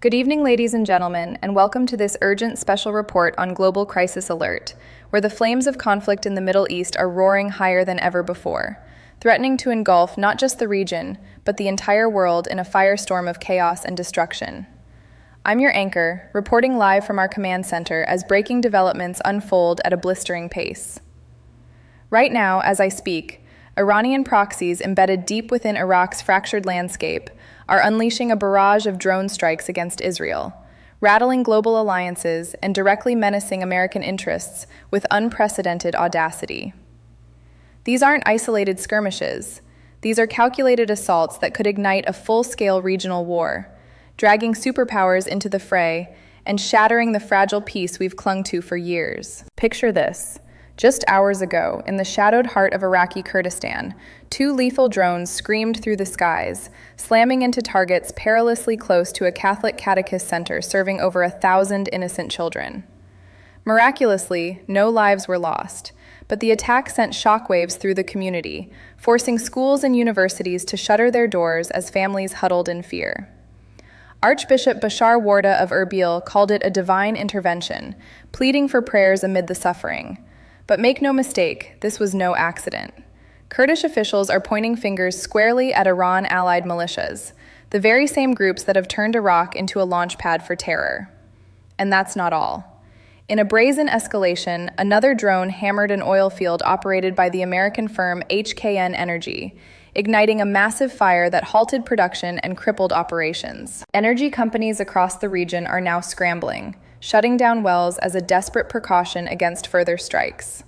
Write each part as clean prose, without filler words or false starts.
Good evening, ladies and gentlemen, and welcome to this urgent special report on Global Crisis Alert, where the flames of conflict in the Middle East are roaring higher than ever before, threatening to engulf not just the region, but the entire world in a firestorm of chaos and destruction. I'm your anchor, reporting live from our command center as breaking developments unfold at a blistering pace. Right now, as I speak, Iranian proxies embedded deep within Iraq's fractured landscape are unleashing a barrage of drone strikes against Israel, rattling global alliances and directly menacing American interests with unprecedented audacity. These aren't isolated skirmishes. These are calculated assaults that could ignite a full-scale regional war, dragging superpowers into the fray and shattering the fragile peace we've clung to for years. Picture this. Just hours ago, in the shadowed heart of Iraqi Kurdistan, two lethal drones screamed through the skies, slamming into targets perilously close to a Catholic catechist center serving over 1,000 innocent children. Miraculously, no lives were lost, but the attack sent shockwaves through the community, forcing schools and universities to shutter their doors as families huddled in fear. Archbishop Bashar Warda of Erbil called it a divine intervention, pleading for prayers amid the suffering. But make no mistake, this was no accident. Kurdish officials are pointing fingers squarely at Iran-allied militias, the very same groups that have turned Iraq into a launchpad for terror. And that's not all. In a brazen escalation, another drone hammered an oil field operated by the American firm HKN Energy, igniting a massive fire that halted production and crippled operations. Energy companies across the region are now scrambling, shutting down wells as a desperate precaution against further strikes.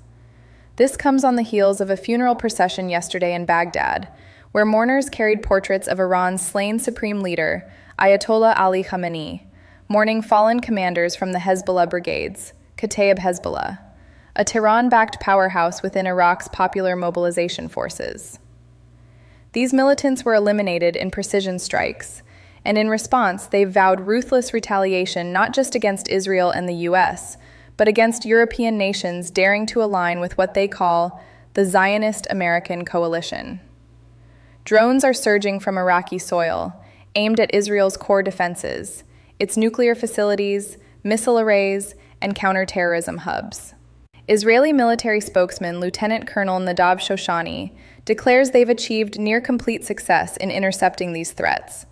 This comes on the heels of a funeral procession yesterday in Baghdad, where mourners carried portraits of Iran's slain supreme leader, Ayatollah Ali Khamenei, mourning fallen commanders from the Hezbollah brigades, Kataib Hezbollah, a Tehran-backed powerhouse within Iraq's popular mobilization forces. These militants were eliminated in precision strikes, and in response, they vowed ruthless retaliation not just against Israel and the U.S., but against European nations daring to align with what they call the Zionist American coalition. Drones are surging from Iraqi soil, aimed at Israel's core defenses, its nuclear facilities, missile arrays, and counterterrorism hubs. Israeli military spokesman Lieutenant Colonel Nadav Shoshani declares they've achieved near-complete success in intercepting these threats.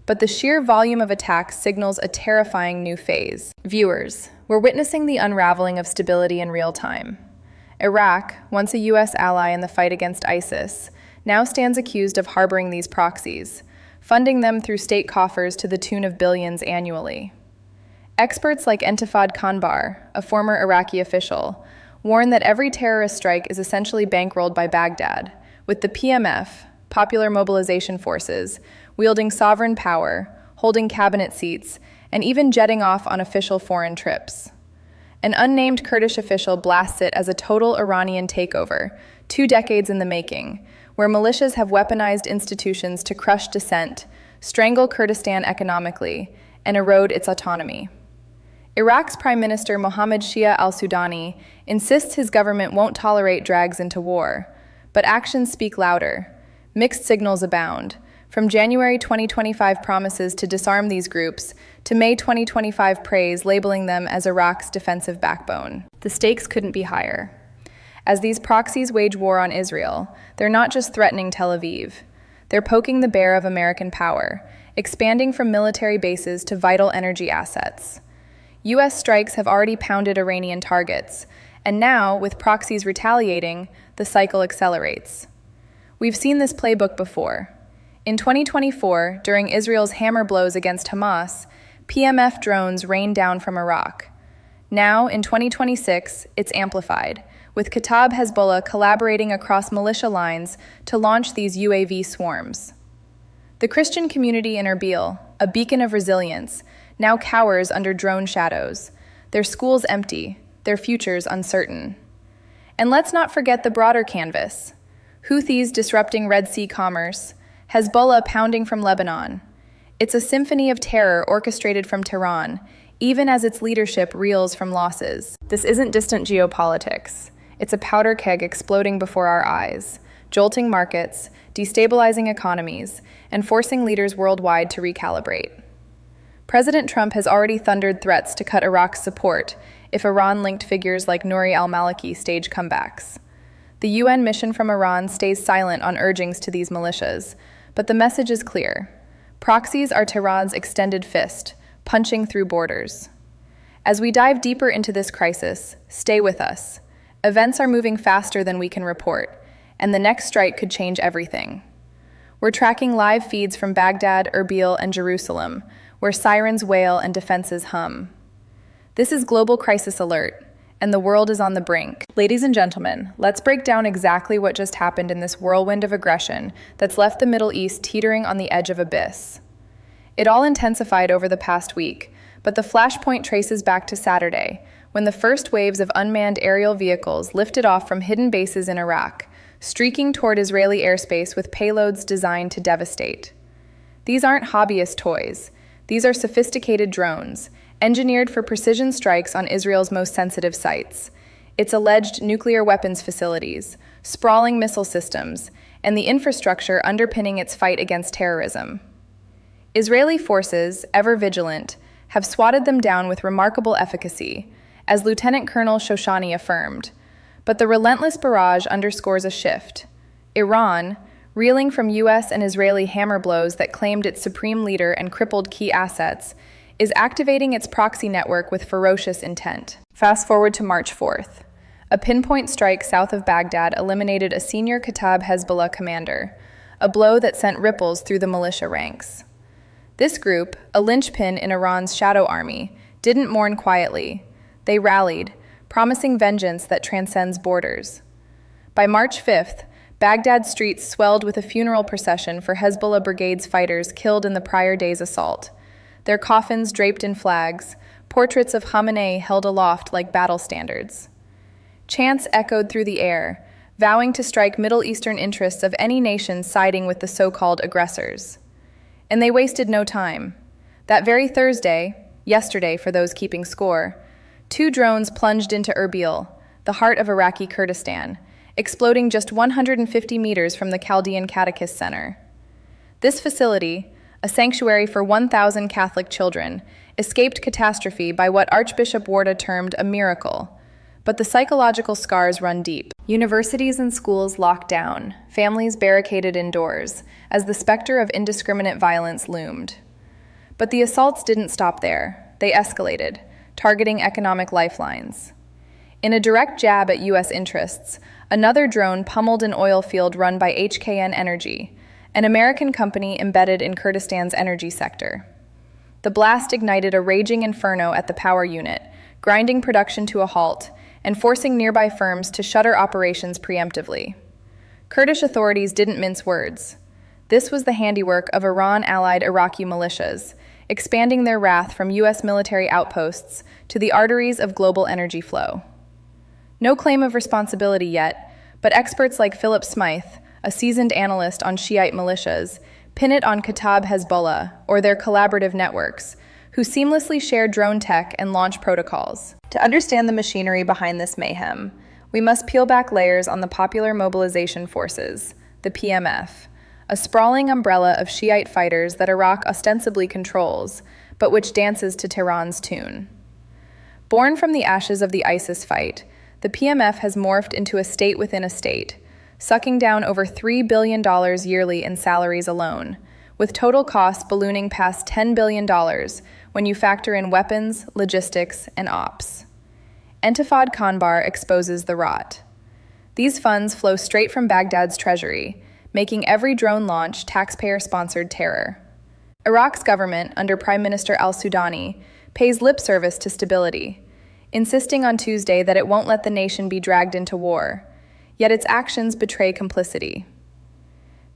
But the sheer volume of attacks signals a terrifying new phase. Viewers, we're witnessing the unraveling of stability in real time. Iraq, once a U.S. ally in the fight against ISIS, now stands accused of harboring these proxies, funding them through state coffers to the tune of billions annually. Experts like Entifad Kanbar, a former Iraqi official, warn that every terrorist strike is essentially bankrolled by Baghdad, with the PMF, Popular Mobilization Forces, wielding sovereign power, holding cabinet seats, and even jetting off on official foreign trips. An unnamed Kurdish official blasts it as a total Iranian takeover, 2 decades in the making, where militias have weaponized institutions to crush dissent, strangle Kurdistan economically, and erode its autonomy. Iraq's Prime Minister Mohammed Shia al-Sudani insists his government won't tolerate drags into war, but actions speak louder. Mixed signals abound, from January 2025 promises to disarm these groups to May 2025 praise labeling them as Iraq's defensive backbone. The stakes couldn't be higher. As these proxies wage war on Israel, they're not just threatening Tel Aviv. They're poking the bear of American power, expanding from military bases to vital energy assets. U.S. strikes have already pounded Iranian targets, and now, with proxies retaliating, the cycle accelerates. We've seen this playbook before. In 2024, during Israel's hammer blows against Hamas, PMF drones rained down from Iraq. Now, in 2026, it's amplified, with Kataib Hezbollah collaborating across militia lines to launch these UAV swarms. The Christian community in Erbil, a beacon of resilience, now cowers under drone shadows, their schools empty, their futures uncertain. And let's not forget the broader canvas. Houthis disrupting Red Sea commerce, Hezbollah pounding from Lebanon. It's a symphony of terror orchestrated from Tehran, even as its leadership reels from losses. This isn't distant geopolitics. It's a powder keg exploding before our eyes, jolting markets, destabilizing economies, and forcing leaders worldwide to recalibrate. President Trump has already thundered threats to cut Iraq's support if Iran-linked figures like Nouri al-Maliki stage comebacks. The UN mission from Iran stays silent on urgings to these militias, but the message is clear. Proxies are Tehran's extended fist, punching through borders. As we dive deeper into this crisis, stay with us. Events are moving faster than we can report, and the next strike could change everything. We're tracking live feeds from Baghdad, Erbil, and Jerusalem, where sirens wail and defenses hum. This is Global Crisis Alert, and the world is on the brink. Ladies and gentlemen, let's break down exactly what just happened in this whirlwind of aggression that's left the Middle East teetering on the edge of abyss. It all intensified over the past week, but the flashpoint traces back to Saturday, when the first waves of unmanned aerial vehicles lifted off from hidden bases in Iraq, streaking toward Israeli airspace with payloads designed to devastate. These aren't hobbyist toys. These are sophisticated drones, engineered for precision strikes on Israel's most sensitive sites, its alleged nuclear weapons facilities, sprawling missile systems, and the infrastructure underpinning its fight against terrorism. Israeli forces, ever vigilant, have swatted them down with remarkable efficacy, as Lieutenant Colonel Shoshani affirmed. But the relentless barrage underscores a shift. Iran, reeling from U.S. and Israeli hammer blows that claimed its supreme leader and crippled key assets, is activating its proxy network with ferocious intent. Fast forward to March 4th. A pinpoint strike south of Baghdad eliminated a senior Kataib Hezbollah commander, a blow that sent ripples through the militia ranks. This group, a linchpin in Iran's shadow army, didn't mourn quietly. They rallied, promising vengeance that transcends borders. By March 5th, Baghdad streets swelled with a funeral procession for Hezbollah Brigade's fighters killed in the prior day's assault, their coffins draped in flags, portraits of Khamenei held aloft like battle standards. Chants echoed through the air, vowing to strike Middle Eastern interests of any nation siding with the so-called aggressors. And they wasted no time. That very Thursday, yesterday for those keeping score, 2 drones plunged into Erbil, the heart of Iraqi Kurdistan, exploding just 150 meters from the Chaldean Catechist Center. This facility, a sanctuary for 1,000 Catholic children, escaped catastrophe by what Archbishop Warda termed a miracle. But the psychological scars run deep. Universities and schools locked down, families barricaded indoors, as the specter of indiscriminate violence loomed. But the assaults didn't stop there. They escalated, targeting economic lifelines. In a direct jab at U.S. interests, another drone pummeled an oil field run by HKN Energy, an American company embedded in Kurdistan's energy sector. The blast ignited a raging inferno at the power unit, grinding production to a halt and forcing nearby firms to shutter operations preemptively. Kurdish authorities didn't mince words. This was the handiwork of Iran-allied Iraqi militias, expanding their wrath from U.S. military outposts to the arteries of global energy flow. No claim of responsibility yet, but experts like Philip Smythe, a seasoned analyst on Shiite militias, pin it on Kataib Hezbollah, or their collaborative networks, who seamlessly share drone tech and launch protocols. To understand the machinery behind this mayhem, we must peel back layers on the Popular Mobilization Forces, the PMF, a sprawling umbrella of Shiite fighters that Iraq ostensibly controls, but which dances to Tehran's tune. Born from the ashes of the ISIS fight, the PMF has morphed into a state within a state, sucking down over $3 billion yearly in salaries alone, with total costs ballooning past $10 billion when you factor in weapons, logistics, and ops. Entifad Kanbar exposes the rot. These funds flow straight from Baghdad's treasury, making every drone launch taxpayer-sponsored terror. Iraq's government, under Prime Minister al-Sudani, pays lip service to stability, insisting on Tuesday that it won't let the nation be dragged into war, yet its actions betray complicity.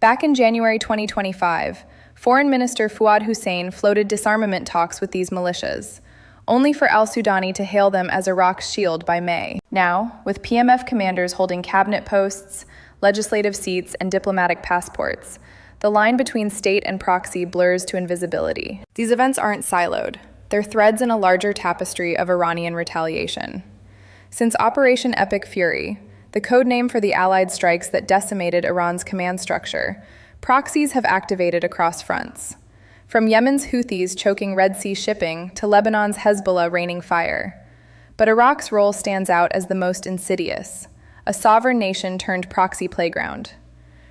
Back in January 2025, Foreign Minister Fuad Hussein floated disarmament talks with these militias, only for al-Sudani to hail them as Iraq's shield by May. Now, with PMF commanders holding cabinet posts, legislative seats, and diplomatic passports, the line between state and proxy blurs to invisibility. These events aren't siloed. They're threads in a larger tapestry of Iranian retaliation. Since Operation Epic Fury, the code name for the Allied strikes that decimated Iran's command structure, proxies have activated across fronts. from Yemen's Houthis choking Red Sea shipping to Lebanon's Hezbollah raining fire. But Iraq's role stands out as the most insidious, a sovereign nation turned proxy playground.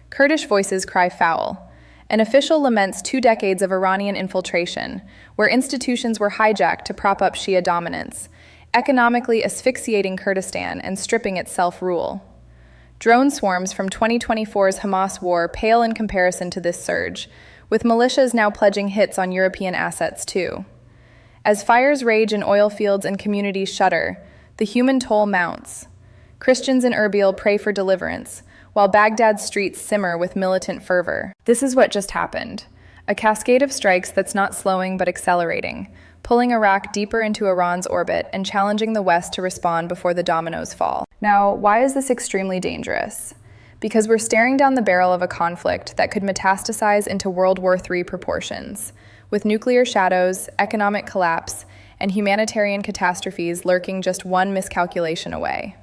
Kurdish voices cry foul. An official laments 2 decades of Iranian infiltration, where institutions were hijacked to prop up Shia dominance, economically asphyxiating Kurdistan and stripping its self-rule. Drone swarms from 2024's Hamas war pale in comparison to this surge, with militias now pledging hits on European assets too. As fires rage in oil fields and communities shudder, the human toll mounts. Christians in Erbil pray for deliverance, while Baghdad's streets simmer with militant fervor. This is what just happened. A cascade of strikes that's not slowing but accelerating, pulling Iraq deeper into Iran's orbit and challenging the West to respond before the dominoes fall. Now, why is this extremely dangerous? Because we're staring down the barrel of a conflict that could metastasize into World War III proportions, with nuclear shadows, economic collapse, and humanitarian catastrophes lurking just one miscalculation away.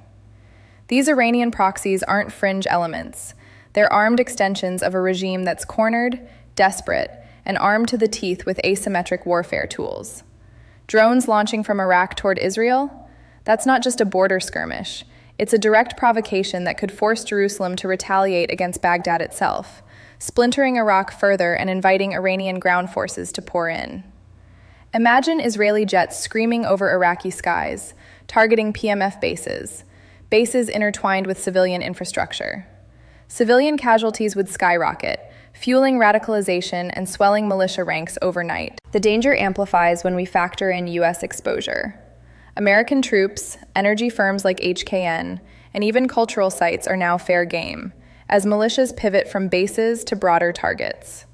These Iranian proxies aren't fringe elements. They're armed extensions of a regime that's cornered, desperate, and armed to the teeth with asymmetric warfare tools. Drones launching from Iraq toward Israel? That's not just a border skirmish. It's a direct provocation that could force Jerusalem to retaliate against Baghdad itself, splintering Iraq further and inviting Iranian ground forces to pour in. Imagine Israeli jets screaming over Iraqi skies, targeting PMF bases intertwined with civilian infrastructure. Civilian casualties would skyrocket, fueling radicalization and swelling militia ranks overnight. The danger amplifies when we factor in U.S. exposure. American troops, energy firms like HKN, and even cultural sites are now fair game, as militias pivot from bases to broader targets.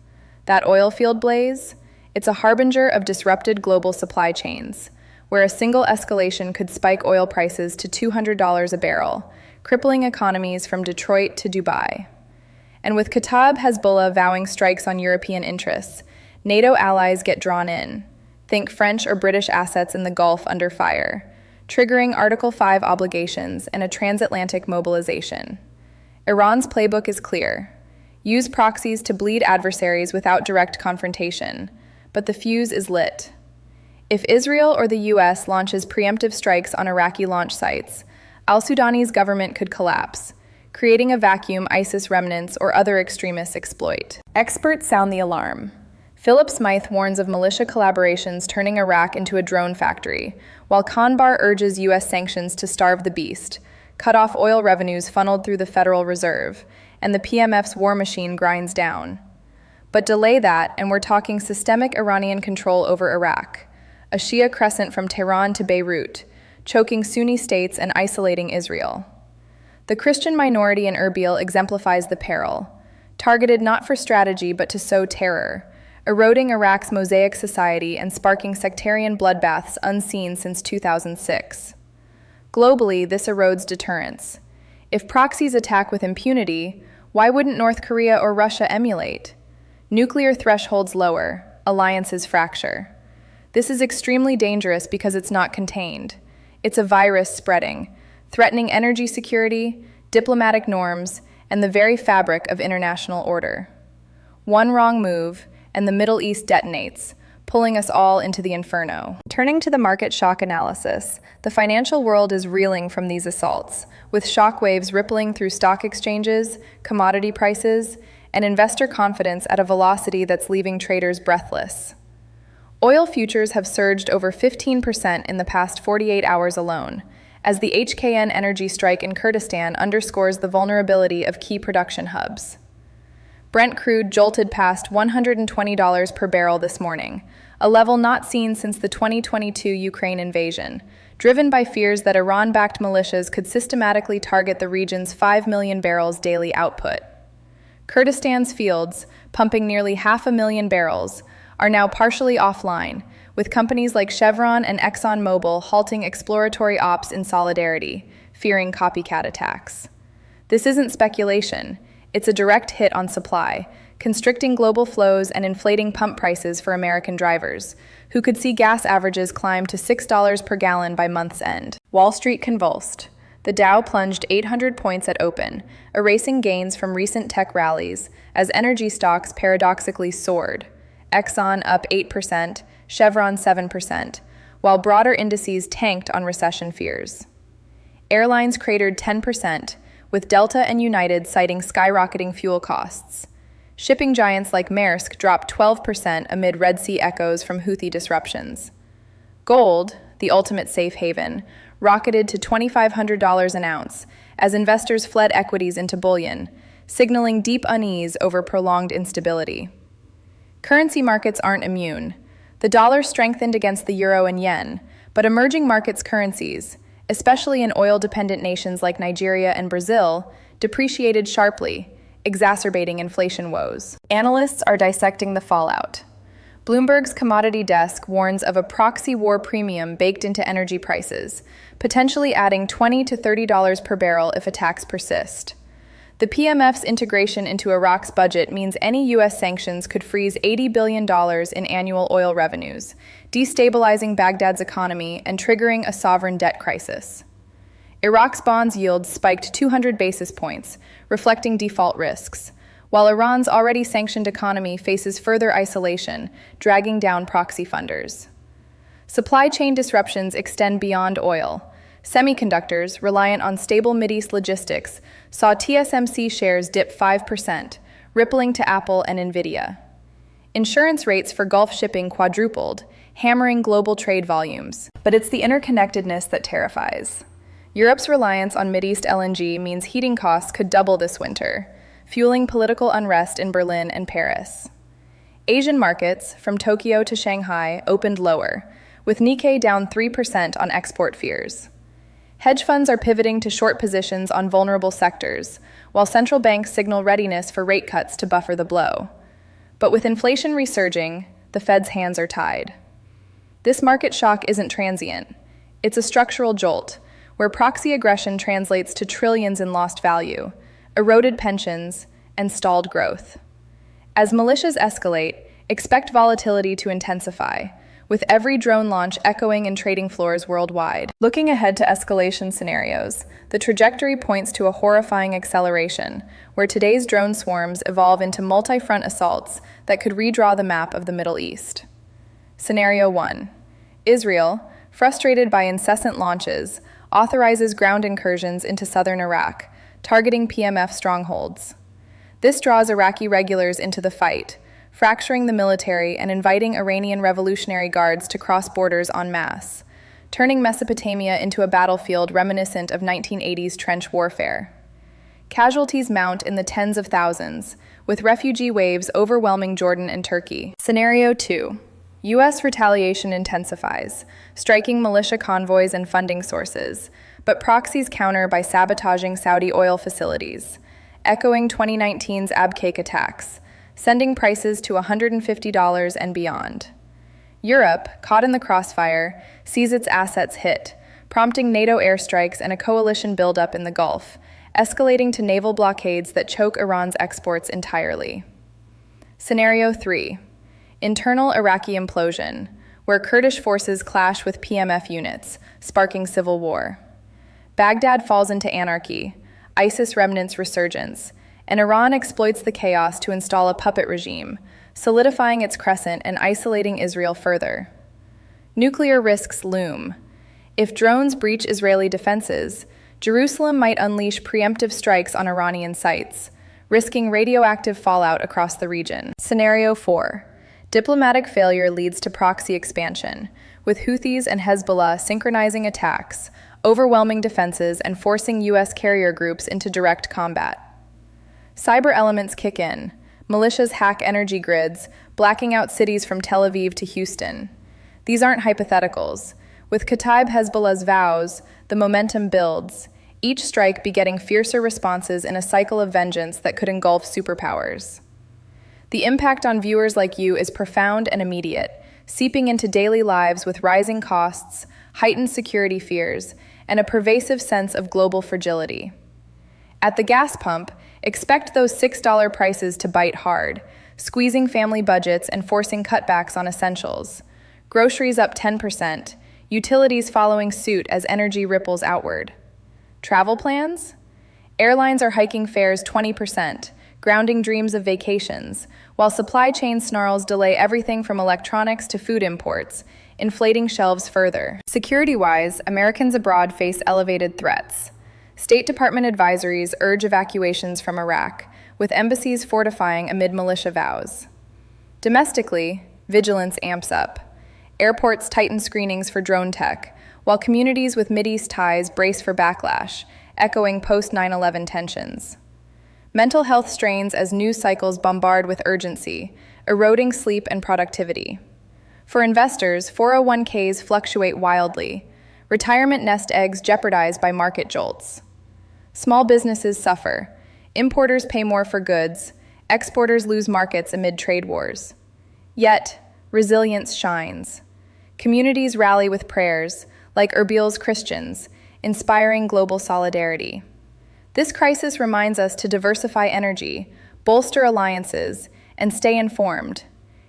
That oil field blaze? It's a harbinger of disrupted global supply chains, where a single escalation could spike oil prices to $200 a barrel, crippling economies from Detroit to Dubai. And with Kataib Hezbollah vowing strikes on European interests, NATO allies get drawn in. Think French or British assets in the Gulf under fire, triggering Article 5 obligations and a transatlantic mobilization. Iran's playbook is clear. Use proxies to bleed adversaries without direct confrontation, but the fuse is lit. If Israel or the U.S. launches preemptive strikes on Iraqi launch sites, al-Sudani's government could collapse, creating a vacuum ISIS remnants or other extremists exploit. Experts sound the alarm. Philip Smythe warns of militia collaborations turning Iraq into a drone factory, while Kanbar urges U.S. sanctions to starve the beast, cut off oil revenues funneled through the Federal Reserve, and the PMF's war machine grinds down. But delay that, and we're talking systemic Iranian control over Iraq, a Shia crescent from Tehran to Beirut, choking Sunni states and isolating Israel. The Christian minority in Erbil exemplifies the peril, targeted not for strategy but to sow terror, eroding Iraq's mosaic society and sparking sectarian bloodbaths unseen since 2006. Globally, this erodes deterrence. If proxies attack with impunity, why wouldn't North Korea or Russia emulate? Nuclear thresholds lower, alliances fracture. This is extremely dangerous because it's not contained. It's a virus spreading, threatening energy security, diplomatic norms, and the very fabric of international order. One wrong move, and the Middle East detonates, pulling us all into the inferno. Turning to the market shock analysis, the financial world is reeling from these assaults, with shockwaves rippling through stock exchanges, commodity prices, and investor confidence at a velocity that's leaving traders breathless. Oil futures have surged over 15% in the past 48 hours alone, as the HKN energy strike in Kurdistan underscores the vulnerability of key production hubs. Brent crude jolted past $120 per barrel this morning, a level not seen since the 2022 Ukraine invasion, driven by fears that Iran-backed militias could systematically target the region's 5 million barrels daily output. Kurdistan's fields, pumping nearly 500,000 barrels, are now partially offline, with companies like Chevron and ExxonMobil halting exploratory ops in solidarity, fearing copycat attacks. This isn't speculation. It's a direct hit on supply, constricting global flows and inflating pump prices for American drivers, who could see gas averages climb to $6 per gallon by month's end. Wall Street convulsed. The Dow plunged 800 points at open, erasing gains from recent tech rallies, as energy stocks paradoxically soared. Exxon up 8%, Chevron 7%, while broader indices tanked on recession fears. Airlines cratered 10%, with Delta and United citing skyrocketing fuel costs. Shipping giants like Maersk dropped 12% amid Red Sea echoes from Houthi disruptions. Gold, the ultimate safe haven, rocketed to $2,500 an ounce as investors fled equities into bullion, signaling deep unease over prolonged instability. Currency markets aren't immune. The dollar strengthened against the euro and yen, but emerging markets' currencies, especially in oil-dependent nations like Nigeria and Brazil, depreciated sharply, exacerbating inflation woes. Analysts are dissecting the fallout. Bloomberg's commodity desk warns of a proxy war premium baked into energy prices, potentially adding $20 to $30 per barrel if attacks persist. The PMF's integration into Iraq's budget means any U.S. sanctions could freeze $80 billion in annual oil revenues, destabilizing Baghdad's economy and triggering a sovereign debt crisis. Iraq's bonds yields spiked 200 basis points, reflecting default risks, while Iran's already sanctioned economy faces further isolation, dragging down proxy funders. Supply chain disruptions extend beyond oil. Semiconductors, reliant on stable Mideast logistics, saw TSMC shares dip 5%, rippling to Apple and Nvidia. Insurance rates for Gulf shipping quadrupled, hammering global trade volumes. But it's the interconnectedness that terrifies. Europe's reliance on Mideast LNG means heating costs could double this winter, fueling political unrest in Berlin and Paris. Asian markets, from Tokyo to Shanghai, opened lower, with Nikkei down 3% on export fears. Hedge funds are pivoting to short positions on vulnerable sectors, while central banks signal readiness for rate cuts to buffer the blow. But with inflation resurging, the Fed's hands are tied. This market shock isn't transient. It's a structural jolt, where proxy aggression translates to trillions in lost value, eroded pensions, and stalled growth. As militias escalate, expect volatility to intensify, with every drone launch echoing in trading floors worldwide. Looking ahead to escalation scenarios, the trajectory points to a horrifying acceleration, where today's drone swarms evolve into multi-front assaults that could redraw the map of the Middle East. Scenario 1. Israel, frustrated by incessant launches, authorizes ground incursions into southern Iraq, targeting PMF strongholds. This draws Iraqi regulars into the fight, fracturing the military and inviting Iranian Revolutionary Guards to cross borders en masse, turning Mesopotamia into a battlefield reminiscent of 1980s trench warfare. Casualties mount in the tens of thousands, with refugee waves overwhelming Jordan and Turkey. Scenario 2. U.S. retaliation intensifies, striking militia convoys and funding sources, but proxies counter by sabotaging Saudi oil facilities, echoing 2019's Abqaiq attacks, sending prices to $150 and beyond. Europe, caught in the crossfire, sees its assets hit, prompting NATO airstrikes and a coalition buildup in the Gulf, escalating to naval blockades that choke Iran's exports entirely. Scenario 3. Internal Iraqi implosion, where Kurdish forces clash with PMF units, sparking civil war. Baghdad falls into anarchy, ISIS remnants resurgence, and Iran exploits the chaos to install a puppet regime, solidifying its crescent and isolating Israel further. Nuclear risks loom. If drones breach Israeli defenses, Jerusalem might unleash preemptive strikes on Iranian sites, risking radioactive fallout across the region. Scenario 4. Diplomatic failure leads to proxy expansion, with Houthis and Hezbollah synchronizing attacks, overwhelming defenses, and forcing U.S. carrier groups into direct combat. Cyber elements kick in. Militias hack energy grids, blacking out cities from Tel Aviv to Houston. These aren't hypotheticals. With Kataib Hezbollah's vows, the momentum builds, each strike begetting fiercer responses in a cycle of vengeance that could engulf superpowers. The impact on viewers like you is profound and immediate, seeping into daily lives with rising costs, heightened security fears, and a pervasive sense of global fragility. At the gas pump, expect those $6 prices to bite hard, squeezing family budgets and forcing cutbacks on essentials. Groceries up 10%, utilities following suit as energy ripples outward. Travel plans? Airlines are hiking fares 20%, grounding dreams of vacations, while supply chain snarls delay everything from electronics to food imports, inflating shelves further. Security-wise, Americans abroad face elevated threats. State Department advisories urge evacuations from Iraq, with embassies fortifying amid militia vows. Domestically, vigilance amps up. Airports tighten screenings for drone tech, while communities with Mideast ties brace for backlash, echoing post-9/11 tensions. Mental health strains as news cycles bombard with urgency, eroding sleep and productivity. For investors, 401ks fluctuate wildly. Retirement nest eggs jeopardized by market jolts. Small businesses suffer. Importers pay more for goods. Exporters lose markets amid trade wars. Yet, resilience shines. Communities rally with prayers, like Erbil's Christians, inspiring global solidarity. This crisis reminds us to diversify energy, bolster alliances, and stay informed.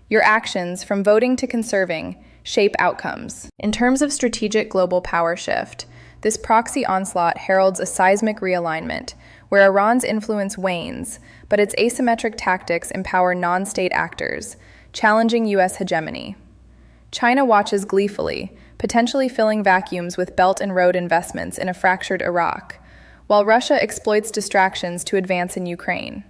Your actions, from voting to conserving, shape outcomes. In terms of strategic global power shift, this proxy onslaught heralds a seismic realignment, where Iran's influence wanes, but its asymmetric tactics empower non-state actors, challenging U.S. hegemony. China watches gleefully, potentially filling vacuums with Belt and Road investments in a fractured Iraq, while Russia exploits distractions to advance in Ukraine.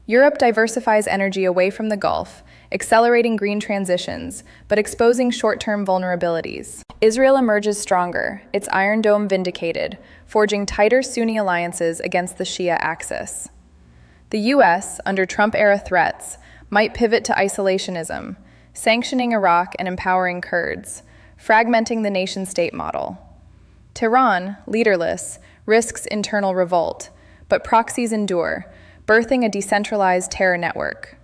Europe diversifies energy away from the Gulf, accelerating green transitions, but exposing short-term vulnerabilities. Israel emerges stronger, its Iron Dome vindicated, forging tighter Sunni alliances against the Shia axis. The U.S., under Trump-era threats, might pivot to isolationism, sanctioning Iraq and empowering Kurds, fragmenting the nation-state model. Tehran, leaderless, risks internal revolt, but proxies endure, birthing a decentralized terror network.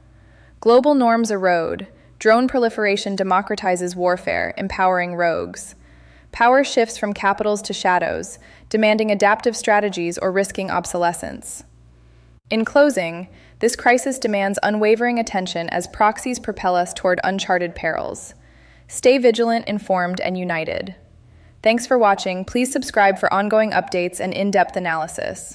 Global norms erode. Drone proliferation democratizes warfare, empowering rogues. Power shifts from capitals to shadows, demanding adaptive strategies or risking obsolescence. In closing, this crisis demands unwavering attention as proxies propel us toward uncharted perils. Stay vigilant, informed, and united. Thanks for watching. Please subscribe for ongoing updates and in-depth analysis.